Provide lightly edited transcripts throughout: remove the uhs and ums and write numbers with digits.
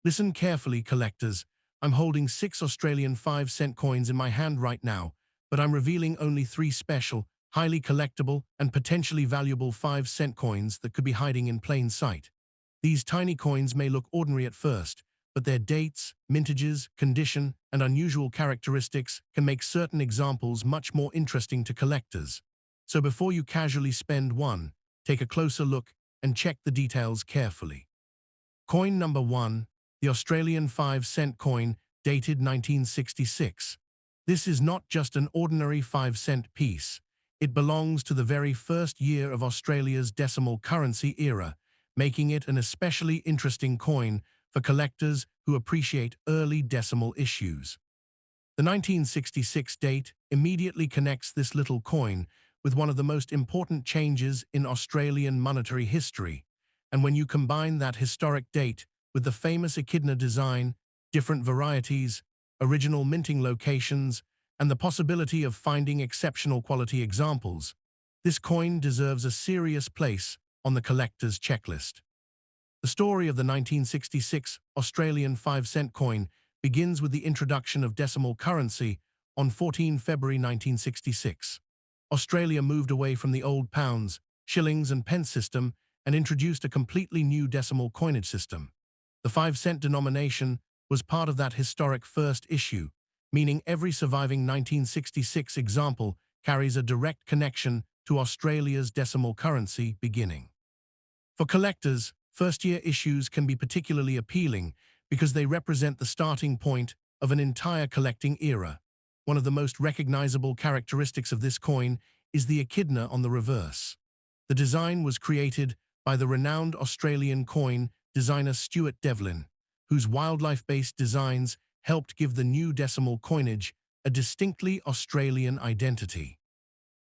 Listen carefully, collectors. I'm holding 6 Australian 5-cent coins in my hand right now, but I'm revealing only 3 special, highly collectible, and potentially valuable 5-cent coins that could be hiding in plain sight. These tiny coins may look ordinary at first, but their dates, mintages, condition, and unusual characteristics can make certain examples much more interesting to collectors. So before you casually spend one, take a closer look and check the details carefully. Coin number 1, the Australian 5-cent coin, dated 1966. This is not just an ordinary 5-cent piece. It belongs to the very first year of Australia's decimal currency era, making it an especially interesting coin for collectors who appreciate early decimal issues. The 1966 date immediately connects this little coin with one of the most important changes in Australian monetary history, and when you combine that historic date with the famous echidna design, different varieties, original minting locations, and the possibility of finding exceptional quality examples, this coin deserves a serious place on the collector's checklist. The story of the 1966 Australian 5-cent coin begins with the introduction of decimal currency on 14 February 1966. Australia moved away from the old pounds, shillings and pence system and introduced a completely new decimal coinage system. The 5-cent denomination was part of that historic first issue, meaning every surviving 1966 example carries a direct connection to Australia's decimal currency beginning. For collectors, first-year issues can be particularly appealing because they represent the starting point of an entire collecting era. One of the most recognizable characteristics of this coin is the echidna on the reverse. The design was created by the renowned Australian coin designer Stuart Devlin, whose wildlife-based designs helped give the new decimal coinage a distinctly Australian identity.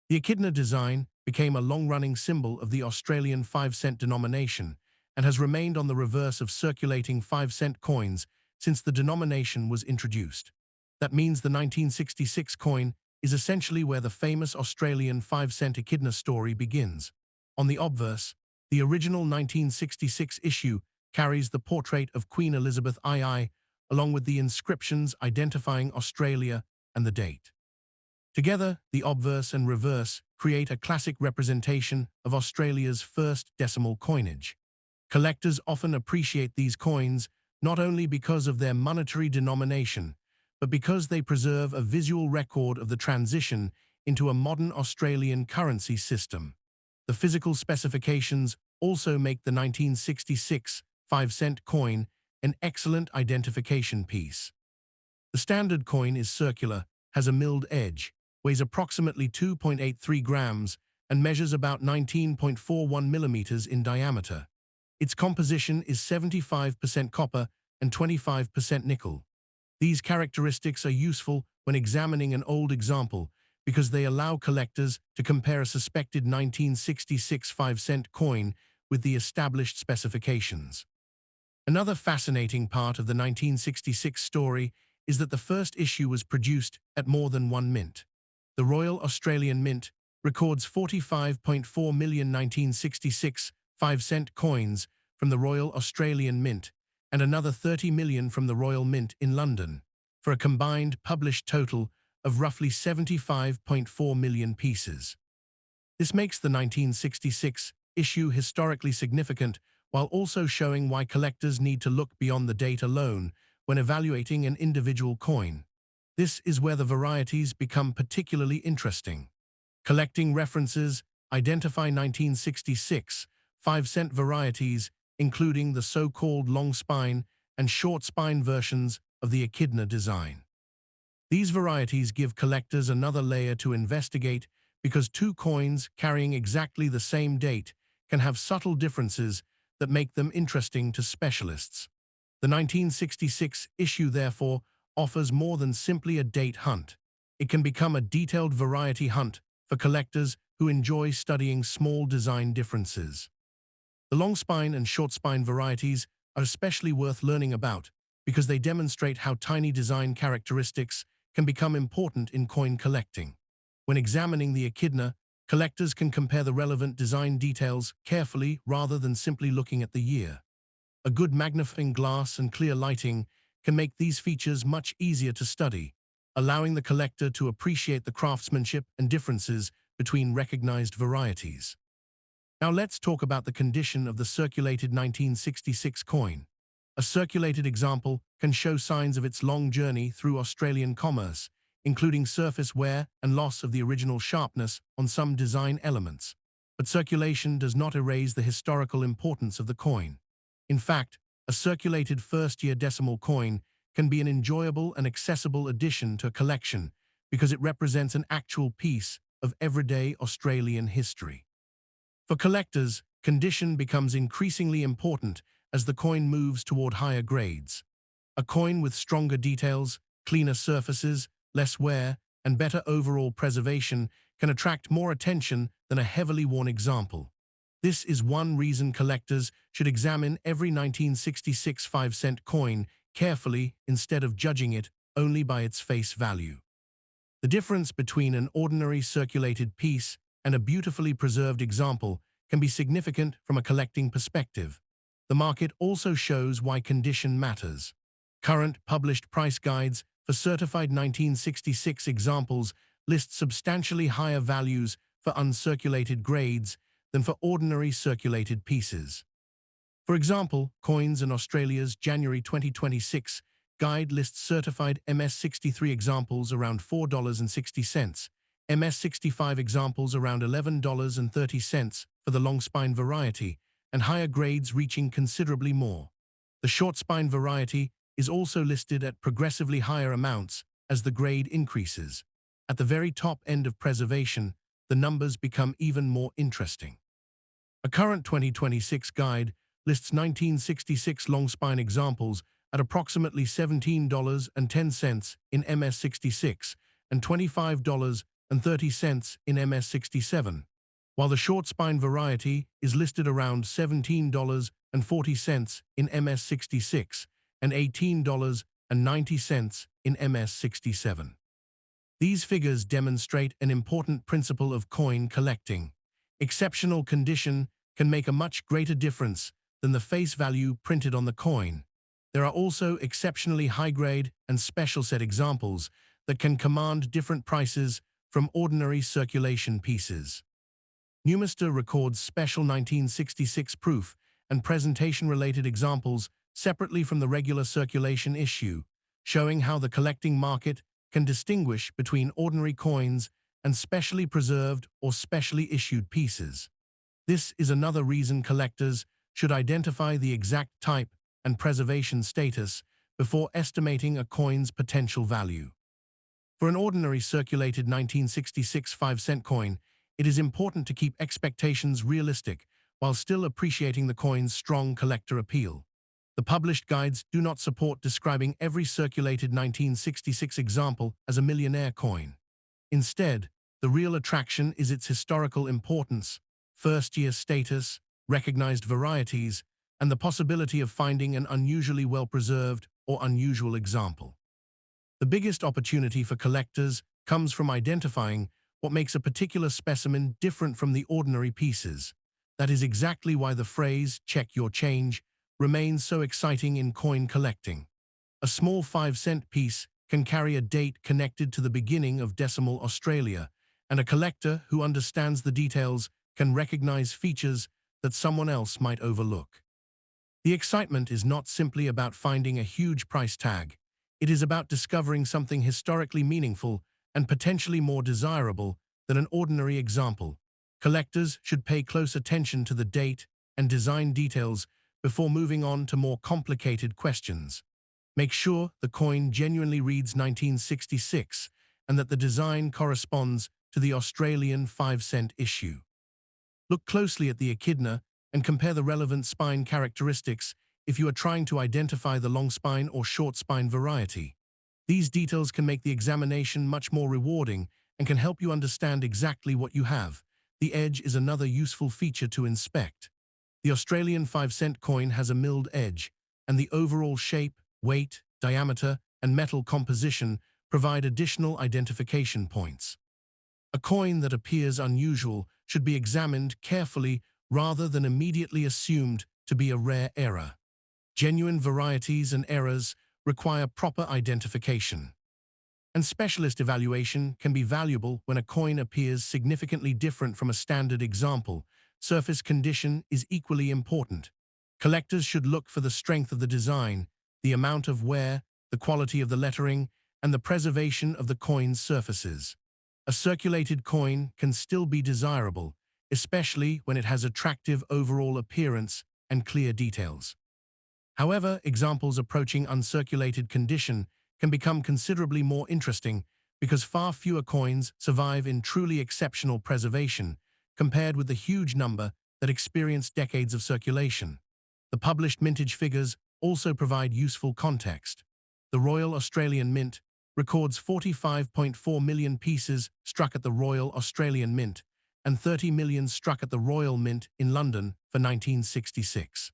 The echidna design became a long-running symbol of the Australian 5-cent denomination and has remained on the reverse of circulating 5-cent coins since the denomination was introduced. That means the 1966 coin is essentially where the famous Australian 5-cent echidna story begins. On the obverse, the original 1966 issue carries the portrait of Queen Elizabeth II, along with the inscriptions identifying Australia and the date. Together, the obverse and reverse create a classic representation of Australia's first decimal coinage. Collectors often appreciate these coins not only because of their monetary denomination, but because they preserve a visual record of the transition into a modern Australian currency system. The physical specifications also make the 1966 5-cent coin an excellent identification piece. The standard coin is circular, has a milled edge, weighs approximately 2.83 grams, and measures about 19.41 millimeters in diameter. Its composition is 75% copper and 25% nickel. These characteristics are useful when examining an old example because they allow collectors to compare a suspected 1966 5-cent coin with the established specifications. Another fascinating part of the 1966 story is that the first issue was produced at more than one mint. The Royal Australian Mint records 45.4 million 1966 5-cent coins from the Royal Australian Mint and another 30 million from the Royal Mint in London, for a combined published total of roughly 75.4 million pieces. This makes the 1966 issue historically significant while also showing why collectors need to look beyond the date alone when evaluating an individual coin. This is where the varieties become particularly interesting. Collecting references identify 1966 5-cent varieties, including the so-called long spine and short spine versions of the echidna design. These varieties give collectors another layer to investigate because two coins carrying exactly the same date can have subtle differences that make them interesting to specialists. The 1966 issue, therefore, offers more than simply a date hunt. It can become a detailed variety hunt for collectors who enjoy studying small design differences. The long spine and short spine varieties are especially worth learning about because they demonstrate how tiny design characteristics can become important in coin collecting. When examining the echidna, collectors can compare the relevant design details carefully rather than simply looking at the year. A good magnifying glass and clear lighting can make these features much easier to study, allowing the collector to appreciate the craftsmanship and differences between recognized varieties. Now let's talk about the condition of the circulated 1966 coin. A circulated example can show signs of its long journey through Australian commerce, including surface wear and loss of the original sharpness on some design elements. But circulation does not erase the historical importance of the coin. In fact, a circulated first-year decimal coin can be an enjoyable and accessible addition to a collection because it represents an actual piece of everyday Australian history. For collectors, condition becomes increasingly important as the coin moves toward higher grades. A coin with stronger details, cleaner surfaces, less wear, and better overall preservation can attract more attention than a heavily worn example. This is one reason collectors should examine every 1966 5-cent coin carefully instead of judging it only by its face value. The difference between an ordinary circulated piece and a beautifully preserved example can be significant from a collecting perspective. The market also shows why condition matters. Current published price guides for certified 1966 examples list substantially higher values for uncirculated grades than for ordinary circulated pieces. For example, Coins in Australia's January 2026 guide lists certified MS63 examples around $4.60, MS65 examples around $11.30 for the long spine variety, and higher grades reaching considerably more. The short spine variety is also listed at progressively higher amounts as the grade increases. At the very top end of preservation, the numbers become even more interesting. A current 2026 guide lists 1966 long spine examples at approximately $17.10 in MS66 and $25.30 in MS67, while the short spine variety is listed around $17.40 in MS66 and $18.90 in MS67. These figures demonstrate an important principle of coin collecting. Exceptional condition can make a much greater difference than the face value printed on the coin. There are also exceptionally high-grade and special set examples that can command different prices from ordinary circulation pieces. Numistor records special 1966 proof and presentation-related examples separately from the regular circulation issue, showing how the collecting market can distinguish between ordinary coins and specially preserved or specially issued pieces. This is another reason collectors should identify the exact type and preservation status before estimating a coin's potential value. For an ordinary circulated 1966 5-cent coin, it is important to keep expectations realistic while still appreciating the coin's strong collector appeal. The published guides do not support describing every circulated 1966 example as a millionaire coin. Instead, the real attraction is its historical importance, first-year status, recognized varieties, and the possibility of finding an unusually well-preserved or unusual example. The biggest opportunity for collectors comes from identifying what makes a particular specimen different from the ordinary pieces. That is exactly why the phrase, "check your change," remains so exciting in coin collecting. A small 5-cent piece can carry a date connected to the beginning of decimal Australia, and a collector who understands the details can recognize features that someone else might overlook. The excitement is not simply about finding a huge price tag. It is about discovering something historically meaningful and potentially more desirable than an ordinary example. Collectors should pay close attention to the date and design details before moving on to more complicated questions. Make sure the coin genuinely reads 1966 and that the design corresponds to the Australian 5-cent issue. Look closely at the echidna and compare the relevant spine characteristics if you are trying to identify the long spine or short spine variety. These details can make the examination much more rewarding and can help you understand exactly what you have. The edge is another useful feature to inspect. The Australian 5-cent coin has a milled edge, and the overall shape, weight, diameter, and metal composition provide additional identification points. A coin that appears unusual should be examined carefully rather than immediately assumed to be a rare error. Genuine varieties and errors require proper identification. And specialist evaluation can be valuable when a coin appears significantly different from a standard example. Surface condition is equally important. Collectors should look for the strength of the design, the amount of wear, the quality of the lettering, and the preservation of the coin's surfaces. A circulated coin can still be desirable, especially when it has attractive overall appearance and clear details. However, examples approaching uncirculated condition can become considerably more interesting because far fewer coins survive in truly exceptional preservation compared with the huge number that experience decades of circulation. The published mintage figures also provide useful context. The Royal Australian Mint records 45.4 million pieces struck at the Royal Australian Mint and 30 million struck at the Royal Mint in London for 1966.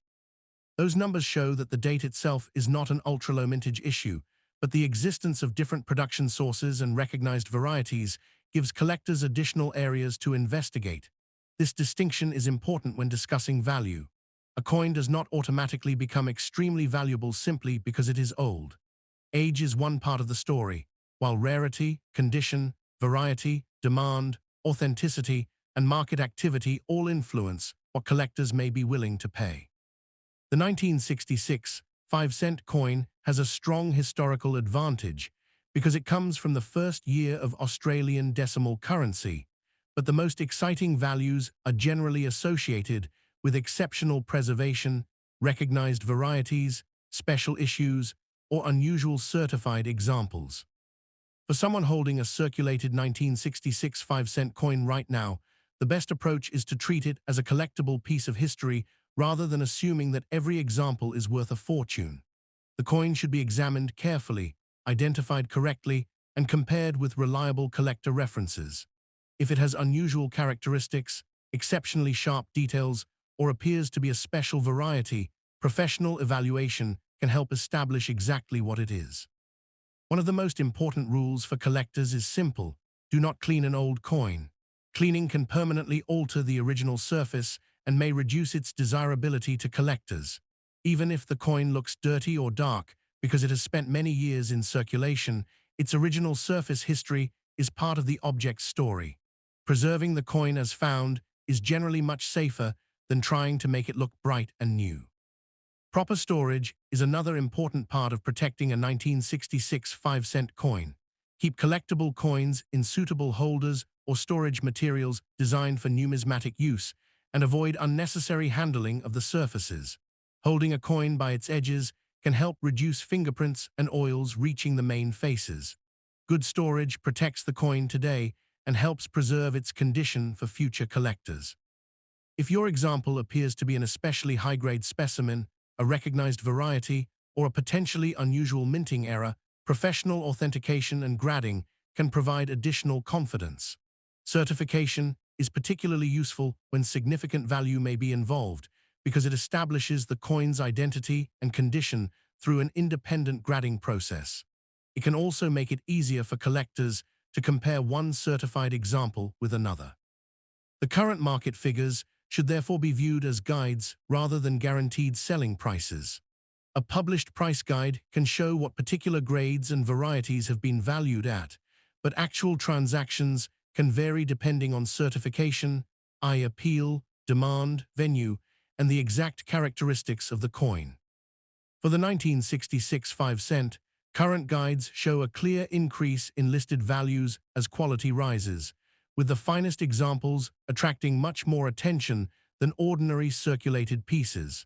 Those numbers show that the date itself is not an ultra-low mintage issue, but the existence of different production sources and recognized varieties gives collectors additional areas to investigate. This distinction is important when discussing value. A coin does not automatically become extremely valuable simply because it is old. Age is one part of the story, while rarity, condition, variety, demand, authenticity, and market activity all influence what collectors may be willing to pay. The 1966 5-cent coin has a strong historical advantage because it comes from the first year of Australian decimal currency, but the most exciting values are generally associated with exceptional preservation, recognized varieties, special issues, or unusual certified examples. For someone holding a circulated 1966 5-cent coin right now, the best approach is to treat it as a collectible piece of history rather than assuming that every example is worth a fortune. The coin should be examined carefully, identified correctly, and compared with reliable collector references. If it has unusual characteristics, exceptionally sharp details, or appears to be a special variety, professional evaluation can help establish exactly what it is. One of the most important rules for collectors is simple: do not clean an old coin. Cleaning can permanently alter the original surface and may reduce its desirability to collectors. Even if the coin looks dirty or dark because it has spent many years in circulation, its original surface history is part of the object's story. Preserving the coin as found is generally much safer than trying to make it look bright and new. Proper storage is another important part of protecting a 1966 5-cent coin. Keep collectible coins in suitable holders or storage materials designed for numismatic use, and avoid unnecessary handling of the surfaces. Holding a coin by its edges can help reduce fingerprints and oils reaching the main faces. Good storage protects the coin today and helps preserve its condition for future collectors. If your example appears to be an especially high-grade specimen, a recognized variety, or a potentially unusual minting error, professional authentication and grading can provide additional confidence. Certification is particularly useful when significant value may be involved because it establishes the coin's identity and condition through an independent grading process. It can also make it easier for collectors to compare one certified example with another. The current market figures should therefore be viewed as guides rather than guaranteed selling prices. A published price guide can show what particular grades and varieties have been valued at, but actual transactions can vary depending on certification, eye appeal, demand, venue, and the exact characteristics of the coin. For the 1966 5-cent, current guides show a clear increase in listed values as quality rises, with the finest examples attracting much more attention than ordinary circulated pieces.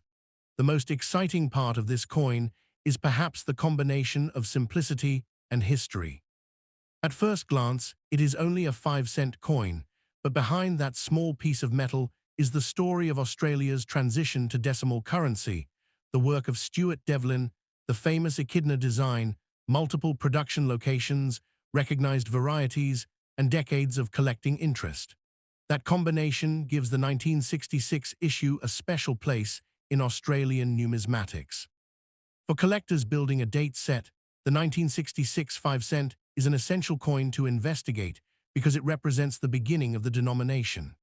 The most exciting part of this coin is perhaps the combination of simplicity and history. At first glance, it is only a 5-cent coin, but behind that small piece of metal is the story of Australia's transition to decimal currency, the work of Stuart Devlin, the famous echidna design, multiple production locations, recognized varieties, and decades of collecting interest. That combination gives the 1966 issue a special place in Australian numismatics. For collectors building a date set, the 1966 5-cent is an essential coin to investigate because it represents the beginning of the denomination.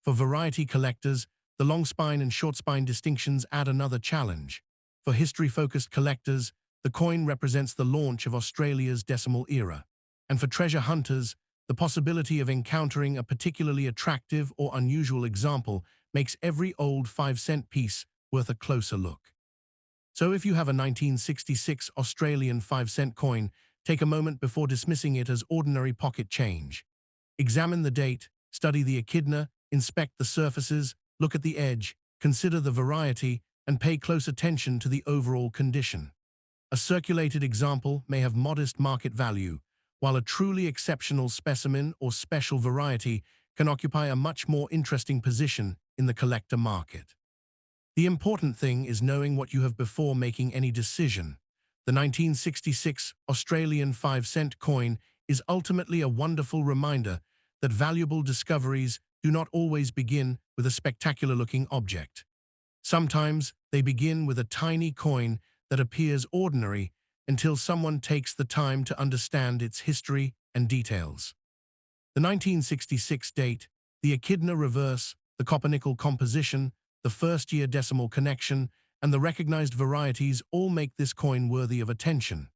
For variety collectors, the long spine and short spine distinctions add another challenge. For history-focused collectors, the coin represents the launch of Australia's decimal era. And for treasure hunters, the possibility of encountering a particularly attractive or unusual example makes every old 5-cent piece worth a closer look. So if you have a 1966 Australian 5-cent coin, take a moment before dismissing it as ordinary pocket change. Examine the date, study the echidna, inspect the surfaces, look at the edge, consider the variety, and pay close attention to the overall condition. A circulated example may have modest market value, while a truly exceptional specimen or special variety can occupy a much more interesting position in the collector market. The important thing is knowing what you have before making any decision. The 1966 Australian 5-cent coin is ultimately a wonderful reminder that valuable discoveries do not always begin with a spectacular-looking object. Sometimes they begin with a tiny coin that appears ordinary until someone takes the time to understand its history and details. The 1966 date, the echidna reverse, the copper-nickel composition, the first-year decimal connection, and the recognized varieties all make this coin worthy of attention.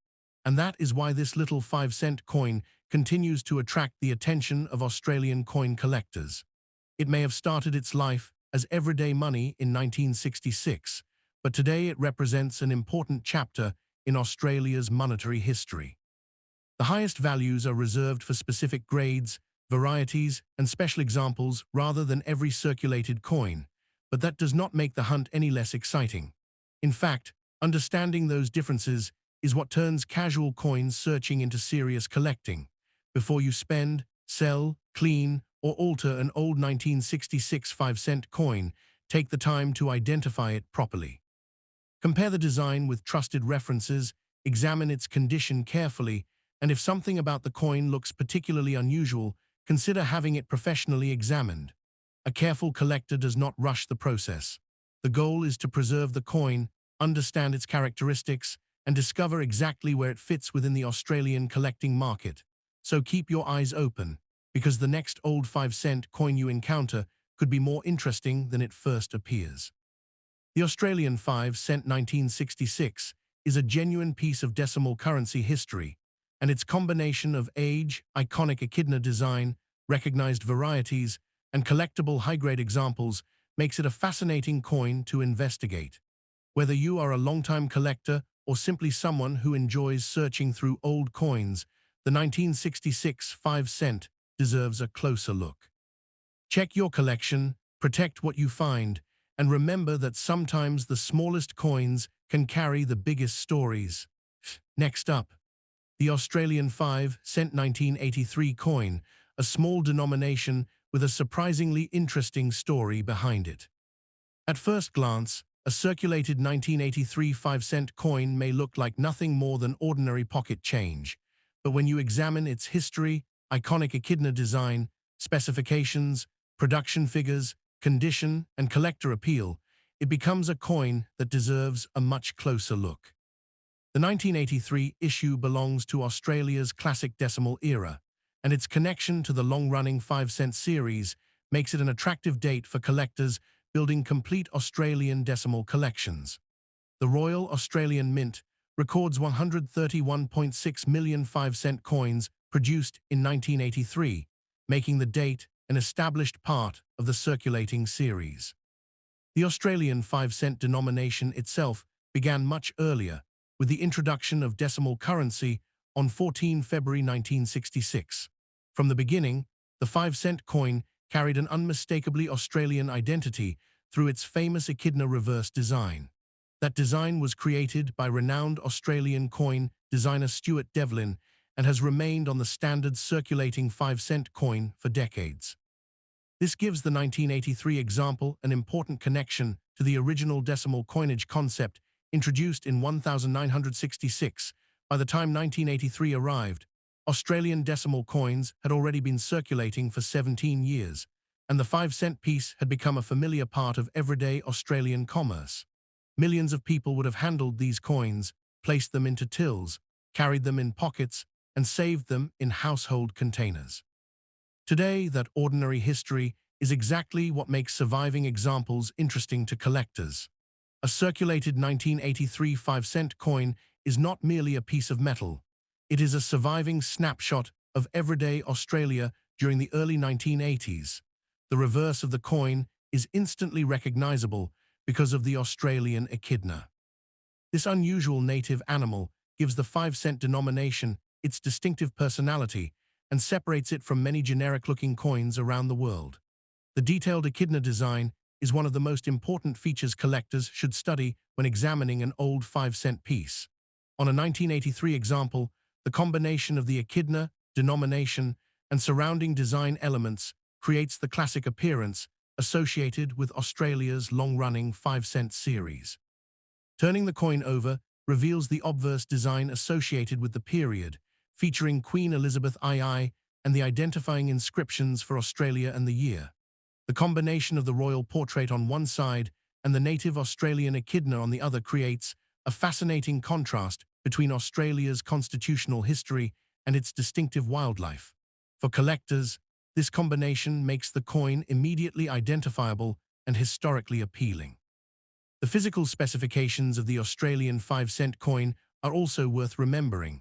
And that is why this little 5-cent coin continues to attract the attention of Australian coin collectors. It may have started its life as everyday money in 1966, but today it represents an important chapter in Australia's monetary history. The highest values are reserved for specific grades, varieties, and special examples rather than every circulated coin, but that does not make the hunt any less exciting. In fact, understanding those differences is what turns casual coins searching into serious collecting. Before you spend, sell, clean, or alter an old 1966 5-cent coin, take the time to identify it properly. Compare the design with trusted references, examine its condition carefully, and if something about the coin looks particularly unusual, consider having it professionally examined. A careful collector does not rush the process. The goal is to preserve the coin, understand its characteristics, and discover exactly where it fits within the Australian collecting market. So keep your eyes open, because the next old 5-cent coin you encounter could be more interesting than it first appears. The Australian 5-cent 1966 is a genuine piece of decimal currency history, and its combination of age, iconic echidna design, recognized varieties, and collectible high-grade examples makes it a fascinating coin to investigate. Whether you are a longtime collector or simply someone who enjoys searching through old coins, the 1966 5-cent deserves a closer look. Check your collection, protect what you find, and remember that sometimes the smallest coins can carry the biggest stories. Next up, the Australian 5-cent 1983 coin, a small denomination with a surprisingly interesting story behind it. At first glance, a circulated 1983 5-cent coin may look like nothing more than ordinary pocket change, but when you examine its history, iconic echidna design, specifications, production figures, condition, and collector appeal, it becomes a coin that deserves a much closer look. The 1983 issue belongs to Australia's classic decimal era, and its connection to the long-running 5-cent series makes it an attractive date for collectors building complete Australian decimal collections. The Royal Australian Mint records 131.6 million 5-cent coins produced in 1983, making the date an established part of the circulating series. The Australian 5-cent denomination itself began much earlier, with the introduction of decimal currency on 14 February 1966. From the beginning, the 5-cent coin carried an unmistakably Australian identity through its famous echidna reverse design. That design was created by renowned Australian coin designer Stuart Devlin and has remained on the standard circulating 5-cent coin for decades. This gives the 1983 example an important connection to the original decimal coinage concept introduced in 1966. By the time 1983 arrived, Australian decimal coins had already been circulating for 17 years, and the 5-cent piece had become a familiar part of everyday Australian commerce. Millions of people would have handled these coins, placed them into tills, carried them in pockets, and saved them in household containers. Today, that ordinary history is exactly what makes surviving examples interesting to collectors. A circulated 1983 5-cent coin is not merely a piece of metal. It is a surviving snapshot of everyday Australia during the early 1980s. The reverse of the coin is instantly recognizable because of the Australian echidna. This unusual native animal gives the 5-cent denomination its distinctive personality and separates it from many generic-looking coins around the world. The detailed echidna design is one of the most important features collectors should study when examining an old 5-cent piece. On a 1983 example, the combination of the echidna, denomination, and surrounding design elements creates the classic appearance associated with Australia's long-running 5-cent series. Turning the coin over reveals the obverse design associated with the period, featuring Queen Elizabeth II and the identifying inscriptions for Australia and the year. The combination of the royal portrait on one side and the native Australian echidna on the other creates a fascinating contrast between Australia's constitutional history and its distinctive wildlife. For collectors, this combination makes the coin immediately identifiable and historically appealing. The physical specifications of the Australian 5-cent coin are also worth remembering.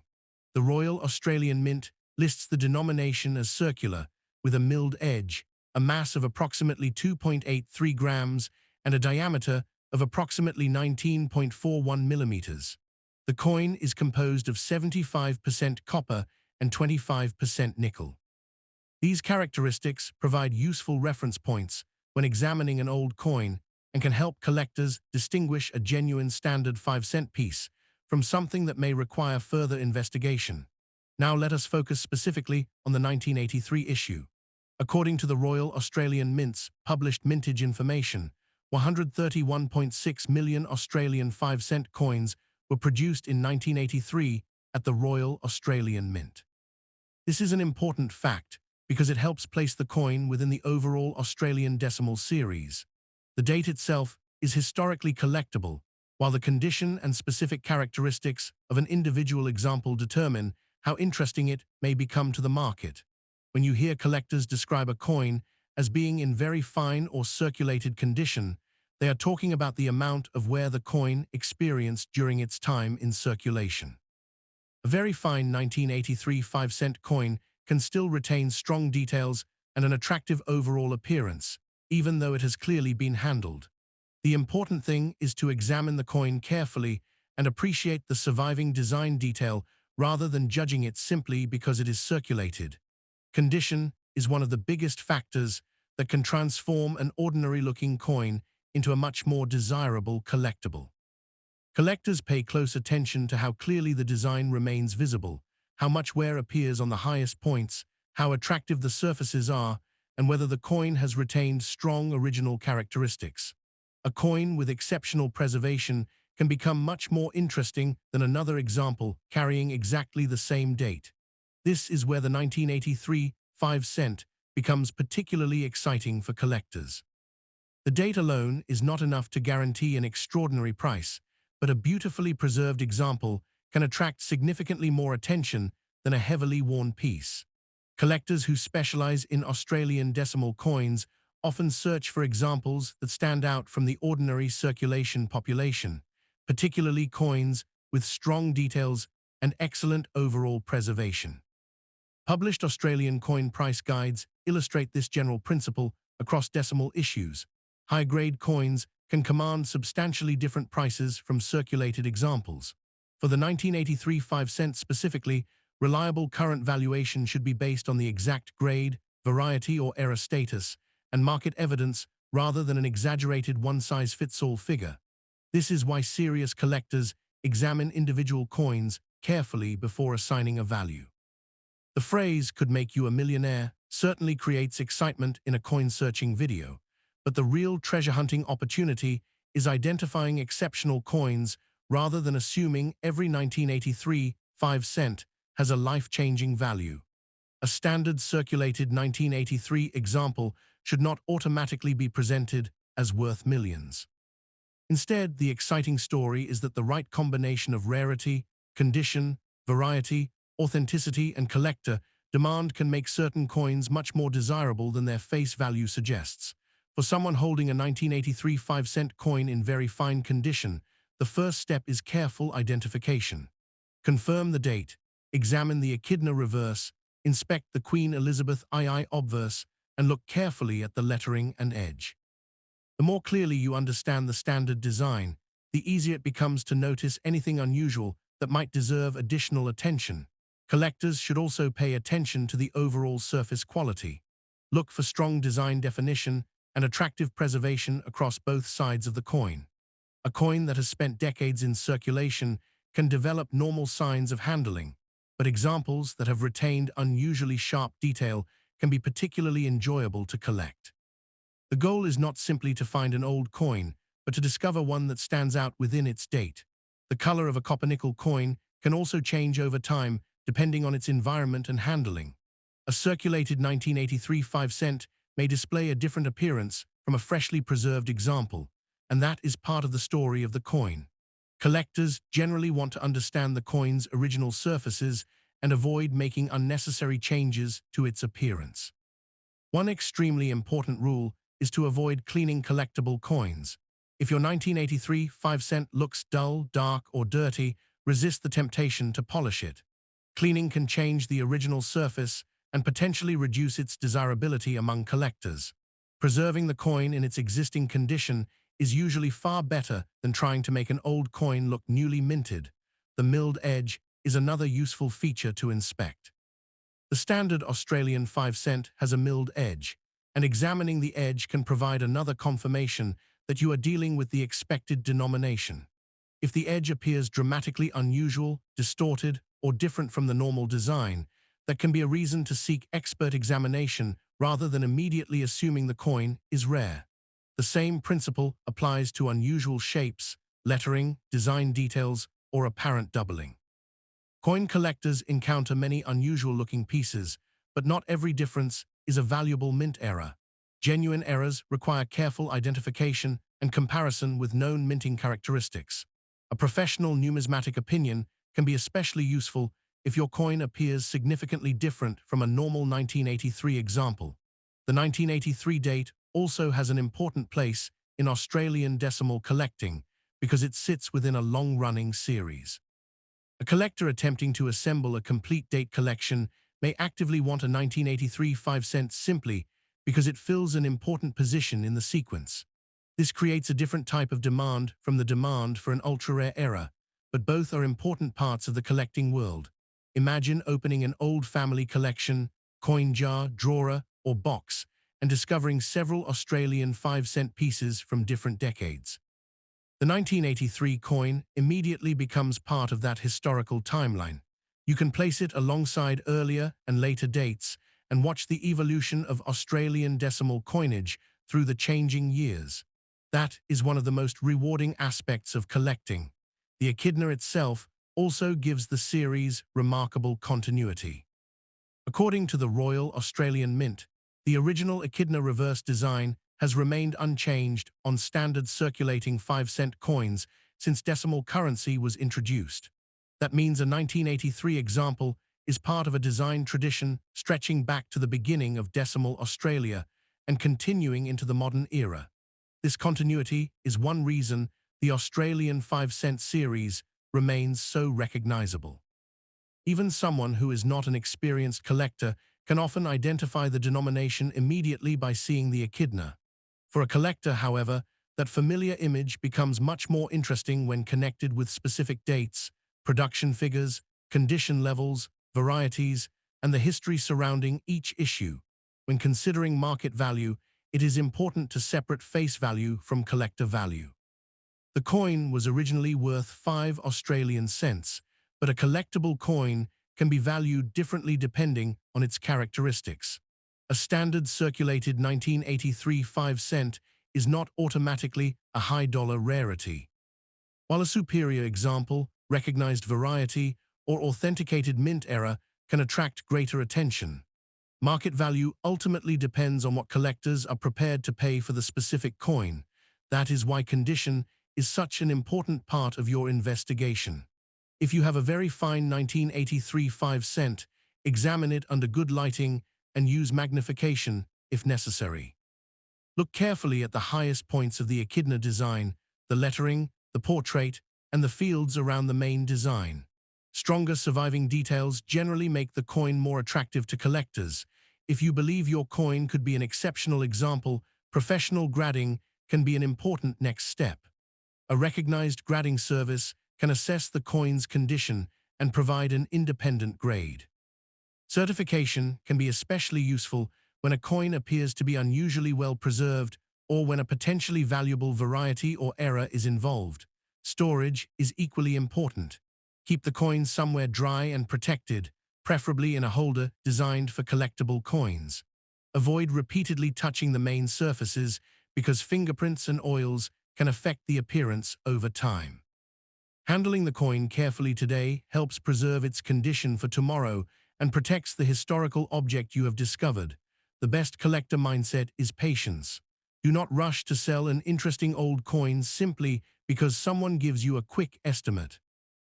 The Royal Australian Mint lists the denomination as circular, with a milled edge, a mass of approximately 2.83 grams, and a diameter of approximately 19.41 millimeters. The coin is composed of 75% copper and 25% nickel. These characteristics provide useful reference points when examining an old coin and can help collectors distinguish a genuine standard 5-cent piece from something that may require further investigation. Now let us focus specifically on the 1983 issue. According to the Royal Australian Mint's published mintage information, 131.6 million Australian 5-cent coins were produced in 1983 at the Royal Australian Mint. This is an important fact because it helps place the coin within the overall Australian decimal series. The date itself is historically collectible, while the condition and specific characteristics of an individual example determine how interesting it may become to the market. When you hear collectors describe a coin as being in very fine or circulated condition, they are talking about the amount of wear the coin experienced during its time in circulation. A very fine 1983 5-cent coin can still retain strong details and an attractive overall appearance, even though it has clearly been handled. The important thing is to examine the coin carefully and appreciate the surviving design detail rather than judging it simply because it is circulated. Condition is one of the biggest factors that can transform an ordinary-looking coin into a much more desirable collectible. Collectors pay close attention to how clearly the design remains visible, how much wear appears on the highest points, how attractive the surfaces are, and whether the coin has retained strong original characteristics. A coin with exceptional preservation can become much more interesting than another example carrying exactly the same date. This is where the 1983 5-cent becomes particularly exciting for collectors. The date alone is not enough to guarantee an extraordinary price, but a beautifully preserved example can attract significantly more attention than a heavily worn piece. Collectors who specialize in Australian decimal coins often search for examples that stand out from the ordinary circulation population, particularly coins with strong details and excellent overall preservation. Published Australian coin price guides illustrate this general principle across decimal issues. High-grade coins can command substantially different prices from circulated examples. For the 1983 5-cent specifically, reliable current valuation should be based on the exact grade, variety, or error status, and market evidence rather than an exaggerated one-size-fits-all figure. This is why serious collectors examine individual coins carefully before assigning a value. The phrase "could make you a millionaire" certainly creates excitement in a coin-searching video, but the real treasure-hunting opportunity is identifying exceptional coins rather than assuming every 1983 5-cent has a life-changing value. A standard circulated 1983 example should not automatically be presented as worth millions. Instead, the exciting story is that the right combination of rarity, condition, variety, authenticity, and collector demand can make certain coins much more desirable than their face value suggests. For someone holding a 1983 5-cent coin in very fine condition, the first step is careful identification. Confirm the date, examine the echidna reverse, inspect the Queen Elizabeth II obverse, and look carefully at the lettering and edge. The more clearly you understand the standard design, the easier it becomes to notice anything unusual that might deserve additional attention. Collectors should also pay attention to the overall surface quality. Look for strong design definition and attractive preservation across both sides of the coin. A coin that has spent decades in circulation can develop normal signs of handling, but examples that have retained unusually sharp detail can be particularly enjoyable to collect. The goal is not simply to find an old coin, but to discover one that stands out within its date. The color of a copper-nickel coin can also change over time depending on its environment and handling. A circulated 1983 5-cent may display a different appearance from a freshly preserved example, and that is part of the story of the coin. Collectors generally want to understand the coin's original surfaces and avoid making unnecessary changes to its appearance. One extremely important rule is to avoid cleaning collectible coins. If your 1983 5-cent looks dull, dark, or dirty, resist the temptation to polish it. Cleaning can change the original surface and potentially reduce its desirability among collectors. Preserving the coin in its existing condition is usually far better than trying to make an old coin look newly minted. The milled edge is another useful feature to inspect. The standard Australian 5-cent has a milled edge, and examining the edge can provide another confirmation that you are dealing with the expected denomination. If the edge appears dramatically unusual, distorted, or different from the normal design, that can be a reason to seek expert examination rather than immediately assuming the coin is rare. The same principle applies to unusual shapes, lettering, design details, or apparent doubling. Coin collectors encounter many unusual-looking pieces, but not every difference is a valuable mint error. Genuine errors require careful identification and comparison with known minting characteristics. A professional numismatic opinion can be especially useful if your coin appears significantly different from a normal 1983 example. The 1983 date also has an important place in Australian decimal collecting because it sits within a long-running series. A collector attempting to assemble a complete date collection may actively want a 1983 5-cent simply because it fills an important position in the sequence. This creates a different type of demand from the demand for an ultra-rare error, but both are important parts of the collecting world. Imagine opening an old family collection, coin jar, drawer, or box, and discovering several Australian 5-cent pieces from different decades. The 1983 coin immediately becomes part of that historical timeline. You can place it alongside earlier and later dates and watch the evolution of Australian decimal coinage through the changing years. That is one of the most rewarding aspects of collecting. The echidna itself also gives the series remarkable continuity. According to the Royal Australian Mint, the original echidna reverse design has remained unchanged on standard circulating 5-cent coins since decimal currency was introduced. That means a 1983 example is part of a design tradition stretching back to the beginning of decimal Australia and continuing into the modern era. This continuity is one reason the Australian 5-cent series remains so recognizable. Even someone who is not an experienced collector can often identify the denomination immediately by seeing the echidna. For a collector, however, that familiar image becomes much more interesting when connected with specific dates, production figures, condition levels, varieties, and the history surrounding each issue. When considering market value, it is important to separate face value from collector value. The coin was originally worth 5 Australian cents, but a collectible coin can be valued differently depending on its characteristics. A standard circulated 1983 5-cent is not automatically a high-dollar rarity, while a superior example, recognized variety, or authenticated mint error can attract greater attention. Market value ultimately depends on what collectors are prepared to pay for the specific coin. That is why condition is such an important part of your investigation. If you have a very fine 1983 5-cent, examine it under good lighting and use magnification if necessary. Look carefully at the highest points of the echidna design, the lettering, the portrait, and the fields around the main design. Stronger surviving details generally make the coin more attractive to collectors. If you believe your coin could be an exceptional example, professional grading can be an important next step. A recognized grading service can assess the coin's condition and provide an independent grade. Certification can be especially useful when a coin appears to be unusually well preserved or when a potentially valuable variety or error is involved. Storage is equally important. Keep the coin somewhere dry and protected, preferably in a holder designed for collectible coins. Avoid repeatedly touching the main surfaces because fingerprints and oils can affect the appearance over time. Handling the coin carefully today helps preserve its condition for tomorrow and protects the historical object you have discovered. The best collector mindset is patience. Do not rush to sell an interesting old coin simply because someone gives you a quick estimate.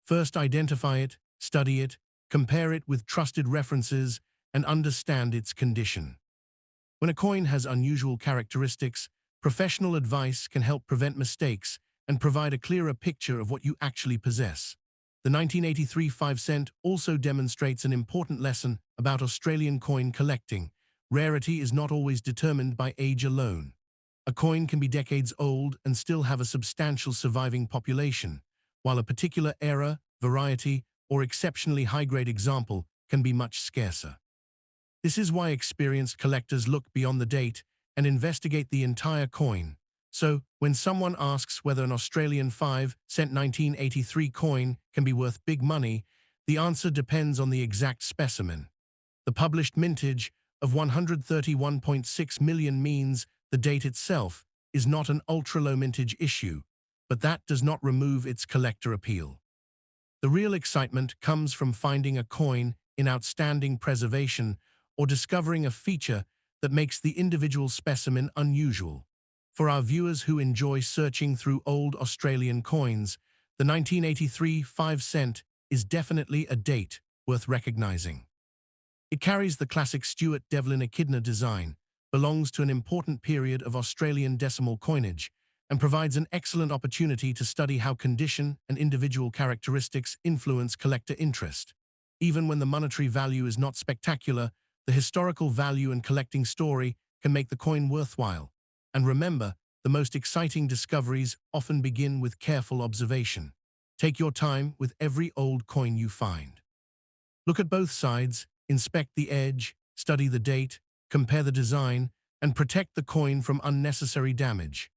First, identify it, study it, compare it with trusted references, and understand its condition. When a coin has unusual characteristics, professional advice can help prevent mistakes and provide a clearer picture of what you actually possess. The 1983 5-cent also demonstrates an important lesson about Australian coin collecting. Rarity is not always determined by age alone. A coin can be decades old and still have a substantial surviving population, while a particular era, variety, or exceptionally high-grade example can be much scarcer. This is why experienced collectors look beyond the date and investigate the entire coin. So, when someone asks whether an Australian 5-cent 1983 coin can be worth big money, the answer depends on the exact specimen. The published mintage of 131.6 million means the date itself is not an ultra-low mintage issue, but that does not remove its collector appeal. The real excitement comes from finding a coin in outstanding preservation or discovering a feature that makes the individual specimen unusual. For our viewers who enjoy searching through old Australian coins, the 1983 5-cent is definitely a date worth recognizing. It carries the classic Stuart Devlin echidna design, belongs to an important period of Australian decimal coinage, and provides an excellent opportunity to study how condition and individual characteristics influence collector interest. Even when the monetary value is not spectacular, the historical value and collecting story can make the coin worthwhile. And remember, the most exciting discoveries often begin with careful observation. Take your time with every old coin you find. Look at both sides, inspect the edge, study the date, compare the design, and protect the coin from unnecessary damage.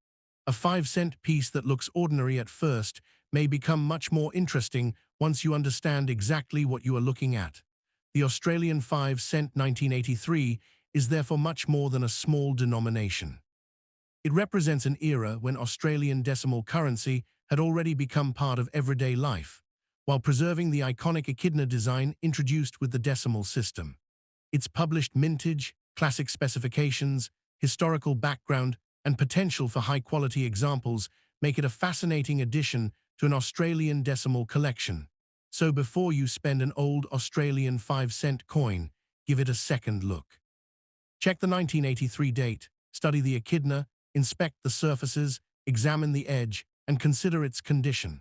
A 5-cent piece that looks ordinary at first may become much more interesting once you understand exactly what you are looking at. The Australian 5-cent 1983 is therefore much more than a small denomination. It represents an era when Australian decimal currency had already become part of everyday life, while preserving the iconic echidna design introduced with the decimal system. Its published mintage, classic specifications, historical background, and potential for high-quality examples make it a fascinating addition to an Australian decimal collection. So before you spend an old Australian 5-cent coin, give it a second look. Check the 1983 date, study the echidna, inspect the surfaces, examine the edge, and consider its condition.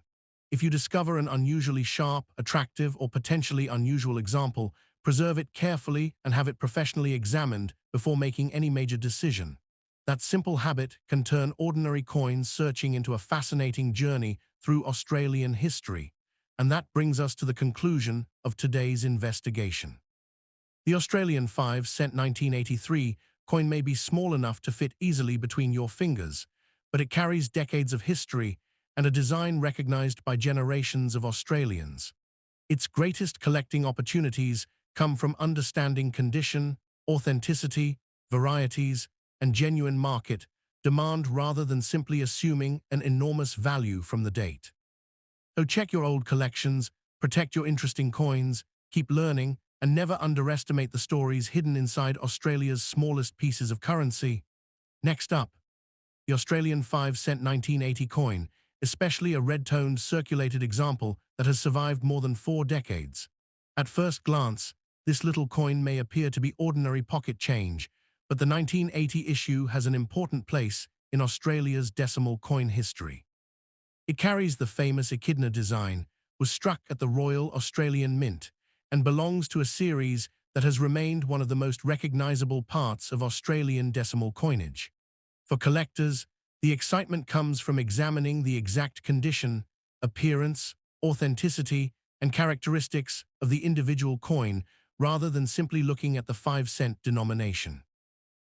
If you discover an unusually sharp, attractive, or potentially unusual example, preserve it carefully and have it professionally examined before making any major decision. That simple habit can turn ordinary coins searching into a fascinating journey through Australian history. And that brings us to the conclusion of today's investigation. The Australian 5-cent 1983 coin may be small enough to fit easily between your fingers, but it carries decades of history and a design recognized by generations of Australians. Its greatest collecting opportunities come from understanding condition, authenticity, varieties, and genuine market demand rather than simply assuming an enormous value from the date. So check your old collections, protect your interesting coins, keep learning, and never underestimate the stories hidden inside Australia's smallest pieces of currency. Next up, the Australian 5-cent 1980 coin, especially a red-toned circulated example that has survived more than 4 decades. At first glance, this little coin may appear to be ordinary pocket change, but the 1980 issue has an important place in Australia's decimal coin history. It carries the famous echidna design, was struck at the Royal Australian Mint, and belongs to a series that has remained one of the most recognizable parts of Australian decimal coinage. For collectors, the excitement comes from examining the exact condition, appearance, authenticity, and characteristics of the individual coin rather than simply looking at the 5-cent denomination.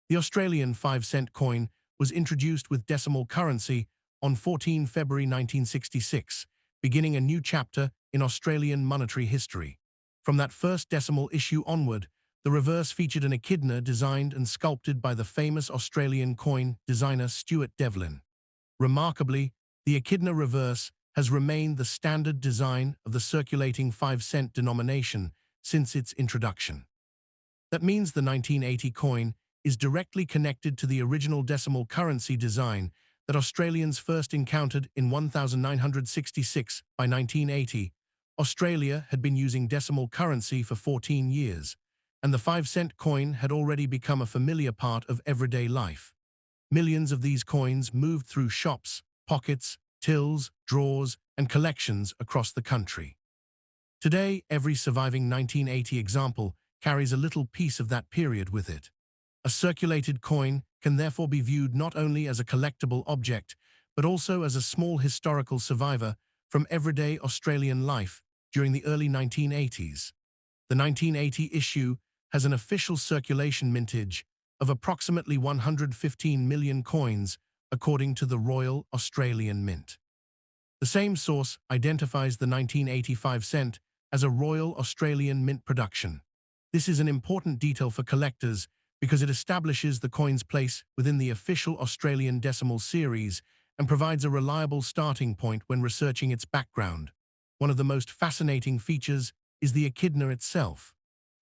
The Australian 5-cent coin was introduced with decimal currency on 14 February 1966, beginning a new chapter in Australian monetary history. From that first decimal issue onward, the reverse featured an echidna designed and sculpted by the famous Australian coin designer Stuart Devlin. Remarkably, the echidna reverse has remained the standard design of the circulating 5-cent denomination since its introduction. That means the 1980 coin is directly connected to the original decimal currency design that Australians first encountered in 1966. By 1980, Australia had been using decimal currency for 14 years, and the 5-cent coin had already become a familiar part of everyday life. Millions of these coins moved through shops, pockets, tills, drawers, and collections across the country. Today, every surviving 1980 example carries a little piece of that period with it. A circulated coin can therefore be viewed not only as a collectible object, but also as a small historical survivor from everyday Australian life during the early 1980s. The 1980 issue has an official circulation mintage of approximately 115 million coins, according to the Royal Australian Mint. The same source identifies the 1985 cent as a Royal Australian Mint production. This is an important detail for collectors because it establishes the coin's place within the official Australian decimal series and provides a reliable starting point when researching its background. One of the most fascinating features is the echidna itself.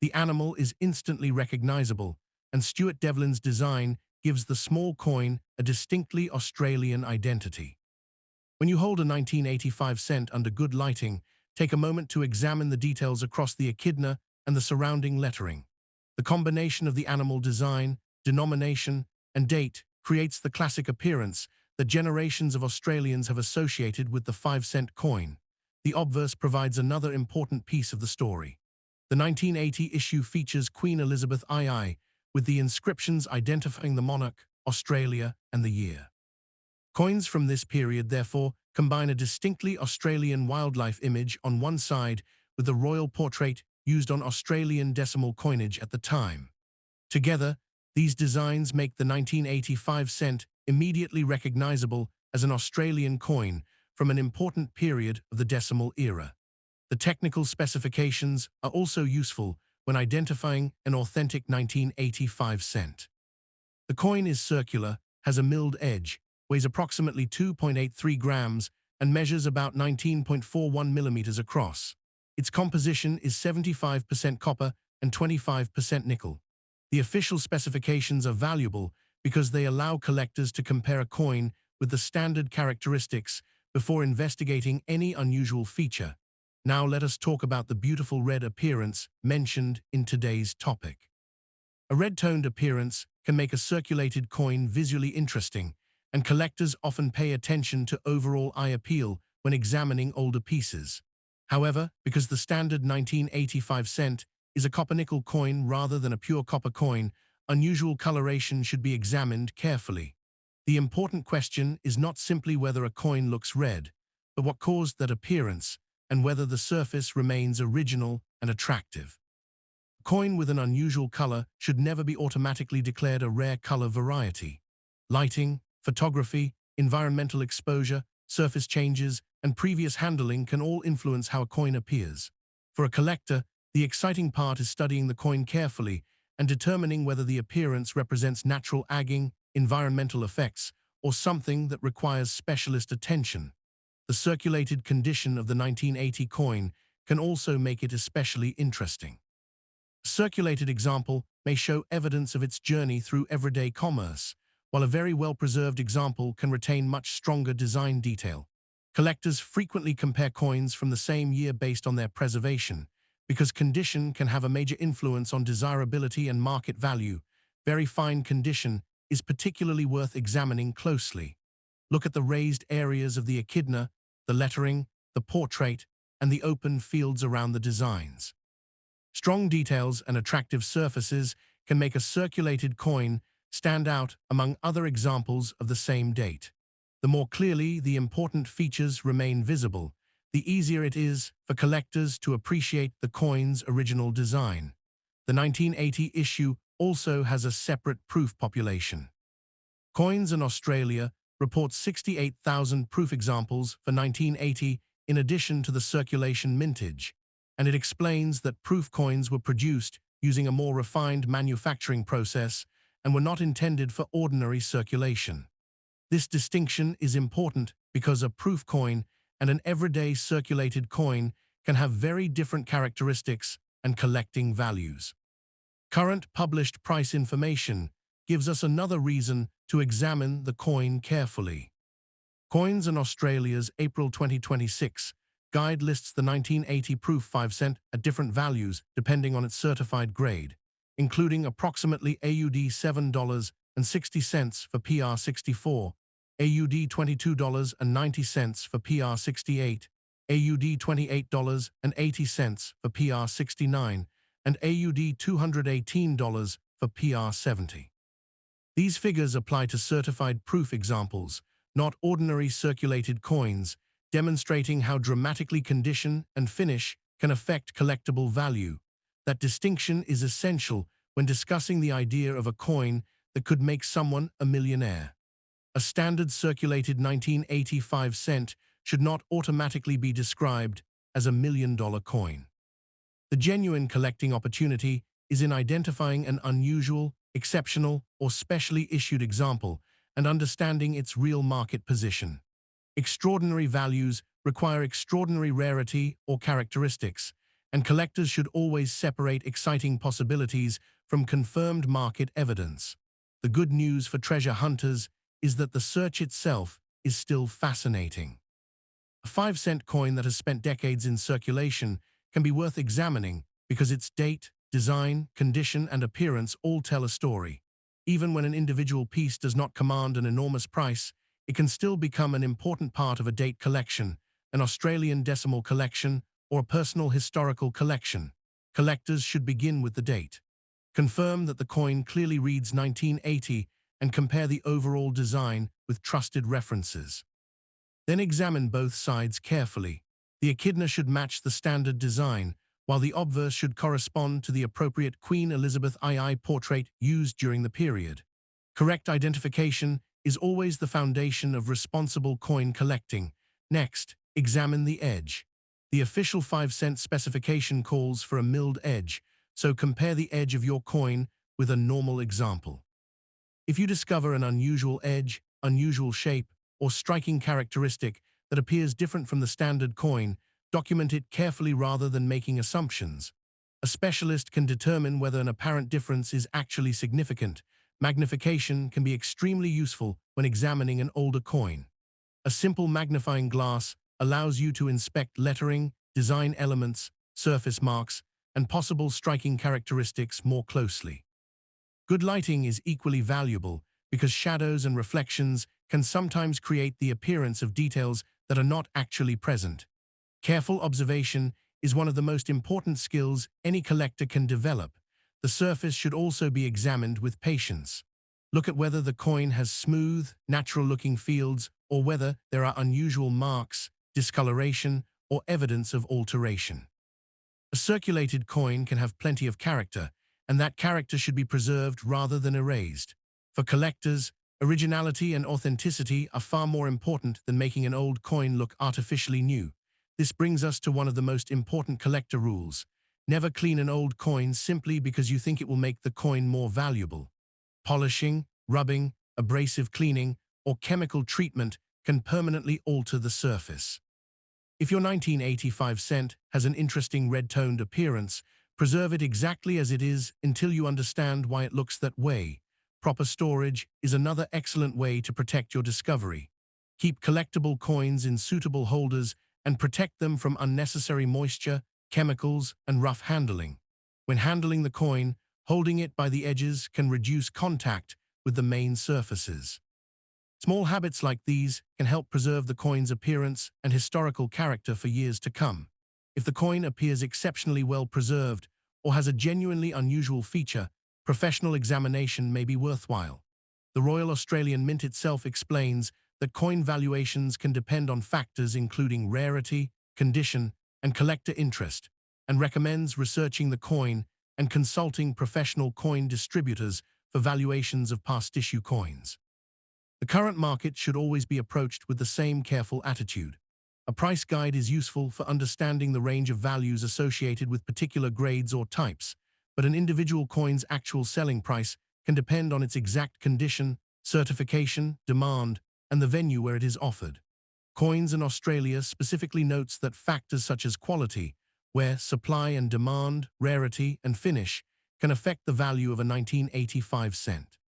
The animal is instantly recognizable, and Stuart Devlin's design gives the small coin a distinctly Australian identity. When you hold a 1985 cent under good lighting, take a moment to examine the details across the echidna and the surrounding lettering. The combination of the animal design, denomination, and date creates the classic appearance that generations of Australians have associated with the 5-cent coin. The obverse provides another important piece of the story. The 1980 issue features Queen Elizabeth II, with the inscriptions identifying the monarch, Australia, and the year. Coins from this period, therefore, combine a distinctly Australian wildlife image on one side with the royal portrait used on Australian decimal coinage at the time. Together, these designs make the 1985 cent immediately recognizable as an Australian coin from an important period of the decimal era. The technical specifications are also useful when identifying an authentic 1985 cent. The coin is circular, has a milled edge, weighs approximately 2.83 grams, and measures about 19.41 millimeters across. Its composition is 75% copper and 25% nickel. The official specifications are valuable because they allow collectors to compare a coin with the standard characteristics before investigating any unusual feature. Now let us talk about the beautiful red appearance mentioned in today's topic. A red-toned appearance can make a circulated coin visually interesting, and collectors often pay attention to overall eye appeal when examining older pieces. However, because the standard 1985 cent is a copper-nickel coin rather than a pure copper coin, unusual coloration should be examined carefully. The important question is not simply whether a coin looks red, but what caused that appearance and whether the surface remains original and attractive. A coin with an unusual color should never be automatically declared a rare color variety. Lighting, photography, environmental exposure, surface changes, and previous handling can all influence how a coin appears. For a collector, the exciting part is studying the coin carefully and determining whether the appearance represents natural aging, environmental effects, or something that requires specialist attention. The circulated condition of the 1980 coin can also make it especially interesting. A circulated example may show evidence of its journey through everyday commerce, while a very well-preserved example can retain much stronger design detail. Collectors frequently compare coins from the same year based on their preservation, because condition can have a major influence on desirability and market value. very fine condition is particularly worth examining closely. Look at the raised areas of the echidna, the lettering, the portrait, and the open fields around the designs. Strong details and attractive surfaces can make a circulated coin stand out among other examples of the same date. The more clearly the important features remain visible, the easier it is for collectors to appreciate the coin's original design. The 1980 issue also has a separate proof population. Coins in Australia report 68,000 proof examples for 1980 in addition to the circulation mintage, and it explains that proof coins were produced using a more refined manufacturing process and were not intended for ordinary circulation. This distinction is important because a proof coin and an everyday circulated coin can have very different characteristics and collecting values. Current published price information gives us another reason to examine the coin carefully. Coins in Australia's April 2026 guide lists the 1980 proof 5 cent at different values depending on its certified grade, including approximately AUD $7.60 for PR64, AUD $22.90 for PR68, AUD $28.80 for PR69, and AUD $218 for PR70. These figures apply to certified proof examples, not ordinary circulated coins, demonstrating how dramatically condition and finish can affect collectible value. That distinction is essential when discussing the idea of a coin that could make someone a millionaire. A standard circulated 1985 cent should not automatically be described as a $1 million coin. The genuine collecting opportunity is in identifying an unusual, exceptional, or specially issued example and understanding its real market position. Extraordinary values require extraordinary rarity or characteristics, and collectors should always separate exciting possibilities from confirmed market evidence. The good news for treasure hunters is that the search itself is still fascinating. A 5-cent coin that has spent decades in circulation can be worth examining because its date, design, condition, and appearance all tell a story. Even when an individual piece does not command an enormous price, it can still become an important part of a date collection, an Australian decimal collection, or a personal historical collection. Collectors should begin with the date. Confirm that the coin clearly reads 1980 and compare the overall design with trusted references. Then examine both sides carefully. The echidna should match the standard design, while the obverse should correspond to the appropriate Queen Elizabeth II portrait used during the period. Correct identification is always the foundation of responsible coin collecting. Next, examine the edge. The official 5-cent specification calls for a milled edge, so compare the edge of your coin with a normal example. If you discover an unusual edge, unusual shape, or striking characteristic that appears different from the standard coin, document it carefully rather than making assumptions. A specialist can determine whether an apparent difference is actually significant. Magnification can be extremely useful when examining an older coin. A simple magnifying glass allows you to inspect lettering, design elements, surface marks, and possible striking characteristics more closely. Good lighting is equally valuable because shadows and reflections can sometimes create the appearance of details that are not actually present. Careful observation is one of the most important skills any collector can develop. The surface should also be examined with patience. Look at whether the coin has smooth, natural-looking fields or whether there are unusual marks, discoloration, or evidence of alteration. A circulated coin can have plenty of character, and that character should be preserved rather than erased. For collectors, originality and authenticity are far more important than making an old coin look artificially new. This brings us to one of the most important collector rules. Never clean an old coin simply because you think it will make the coin more valuable. Polishing, rubbing, abrasive cleaning, or chemical treatment can permanently alter the surface. If your 1985 cent has an interesting red-toned appearance, preserve it exactly as it is until you understand why it looks that way. Proper storage is another excellent way to protect your discovery. Keep collectible coins in suitable holders and protect them from unnecessary moisture, chemicals, and rough handling. When handling the coin, Holding it by the edges can reduce contact with the main surfaces. Small habits like these can help preserve the coin's appearance and historical character for years to come. If the coin appears exceptionally well preserved or has a genuinely unusual feature, professional examination may be worthwhile. The Royal Australian Mint itself explains that coin valuations can depend on factors including rarity, condition, and collector interest, and recommends researching the coin and consulting professional coin distributors for valuations of past issue coins. The current market should always be approached with the same careful attitude. A price guide is useful for understanding the range of values associated with particular grades or types, but an individual coin's actual selling price can depend on its exact condition, certification, demand, and the venue where it is offered. Coins in Australia specifically notes that factors such as quality, where supply and demand, rarity, and finish can affect the value of a 1985 cent.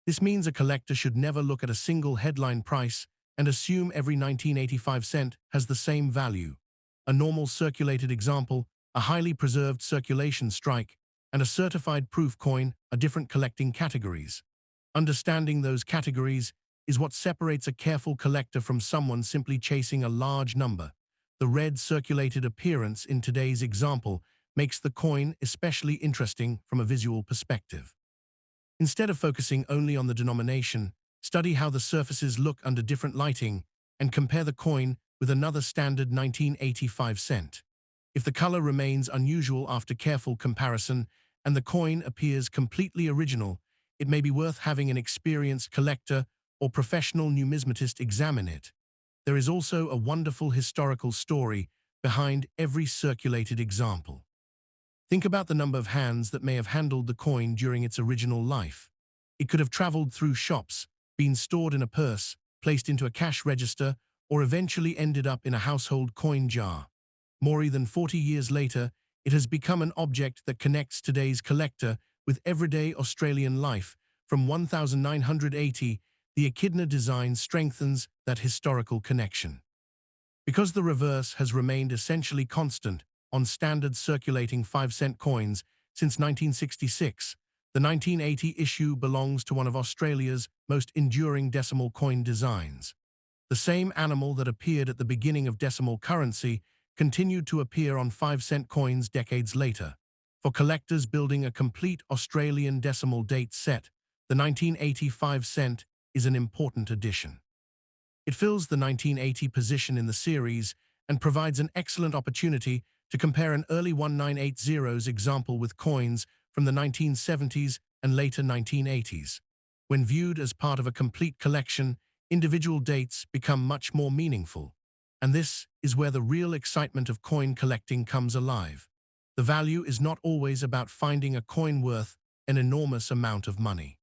This means a collector should never look at a single headline price and assume every 1985 cent has the same value. A normal circulated example, a highly preserved circulation strike, and a certified proof coin are different collecting categories. Understanding those categories is what separates a careful collector from someone simply chasing a large number. The red circulated appearance in today's example makes the coin especially interesting from a visual perspective. Instead of focusing only on the denomination, study how the surfaces look under different lighting and compare the coin with another standard 1985 cent. If the color remains unusual after careful comparison and the coin appears completely original, it may be worth having an experienced collector or professional numismatist examine it. There is also a wonderful historical story behind every circulated example. Think about the number of hands that may have handled the coin during its original life. It could have traveled through shops, been stored in a purse, placed into a cash register, or eventually ended up in a household coin jar. More than 40 years later, it has become an object that connects today's collector with everyday Australian life. From 1980, the echidna design strengthens that historical connection. Because the reverse has remained essentially constant on standard circulating 5-cent coins since 1966, the 1980 issue belongs to one of Australia's most enduring decimal coin designs. The same animal that appeared at the beginning of decimal currency continued to appear on 5-cent coins decades later. For collectors building a complete Australian decimal date set, the 1985 cent is an important addition. It fills the 1980 position in the series and provides an excellent opportunity to compare an early 1980s example with coins from the 1970s and later 1980s. When viewed as part of a complete collection, individual dates become much more meaningful. And this is where the real excitement of coin collecting comes alive. The value is not always about finding a coin worth an enormous amount of money.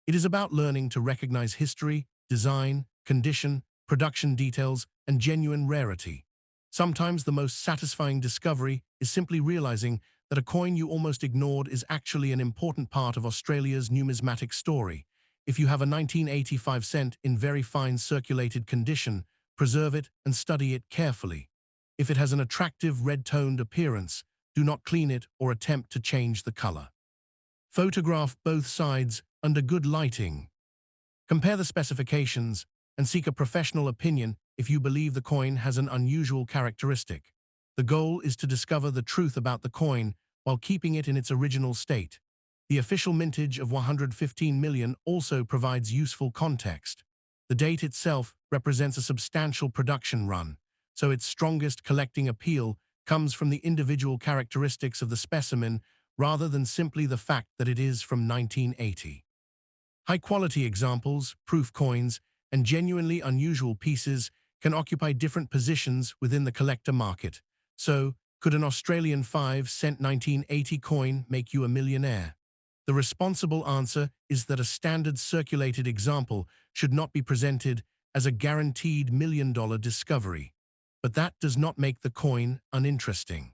It is about learning to recognize history, design, condition, production details, and genuine rarity. Sometimes the most satisfying discovery is simply realizing that a coin you almost ignored is actually an important part of Australia's numismatic story. If you have a 1985 cent in very fine circulated condition, preserve it and study it carefully. If it has an attractive red-toned appearance, do not clean it or attempt to change the color. Photograph both sides under good lighting. Compare the specifications and seek a professional opinion if you believe the coin has an unusual characteristic. The goal is to discover the truth about the coin while keeping it in its original state. The official mintage of 115 million also provides useful context. The date itself represents a substantial production run, so its strongest collecting appeal comes from the individual characteristics of the specimen rather than simply the fact that it is from 1980. High-quality examples, proof coins, and genuinely unusual pieces can occupy different positions within the collector market. So, could an Australian 5-cent 1980 coin make you a millionaire? The responsible answer is that a standard circulated example should not be presented as a guaranteed million-dollar discovery. But that does not make the coin uninteresting.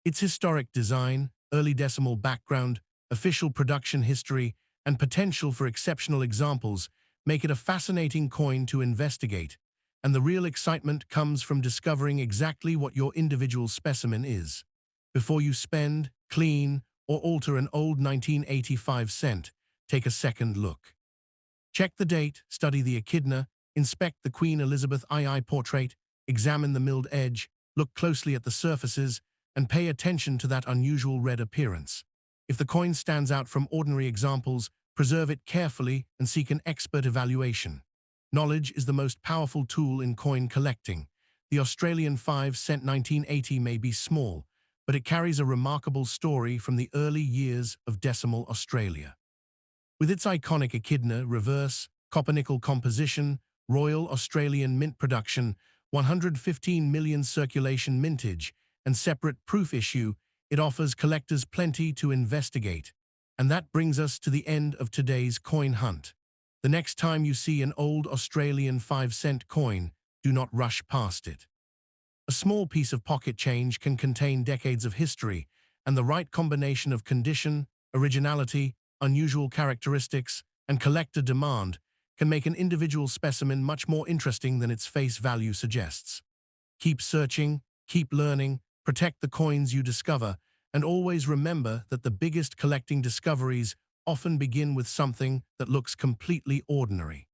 Its historic design, early decimal background, official production history, and potential for exceptional examples make it a fascinating coin to investigate, and the real excitement comes from discovering exactly what your individual specimen is. Before you spend, clean, or alter an old 1985 cent, take a second look. Check the date, study the echidna, inspect the Queen Elizabeth II portrait, examine the milled edge, look closely at the surfaces, and pay attention to that unusual red appearance. If the coin stands out from ordinary examples, preserve it carefully and seek an expert evaluation. Knowledge is the most powerful tool in coin collecting. The Australian 5-cent 1980 may be small, but it carries a remarkable story from the early years of decimal Australia. With its iconic echidna, reverse, copper-nickel composition, Royal Australian Mint production, 115 million circulation mintage, and separate proof issue, it offers collectors plenty to investigate. And that brings us to the end of today's coin hunt. The next time you see an old Australian 5-cent coin, do not rush past it. A small piece of pocket change can contain decades of history, and the right combination of condition, originality, unusual characteristics, and collector demand can make an individual specimen much more interesting than its face value suggests. Keep searching, keep learning, protect the coins you discover, and always remember that the biggest collecting discoveries often begin with something that looks completely ordinary.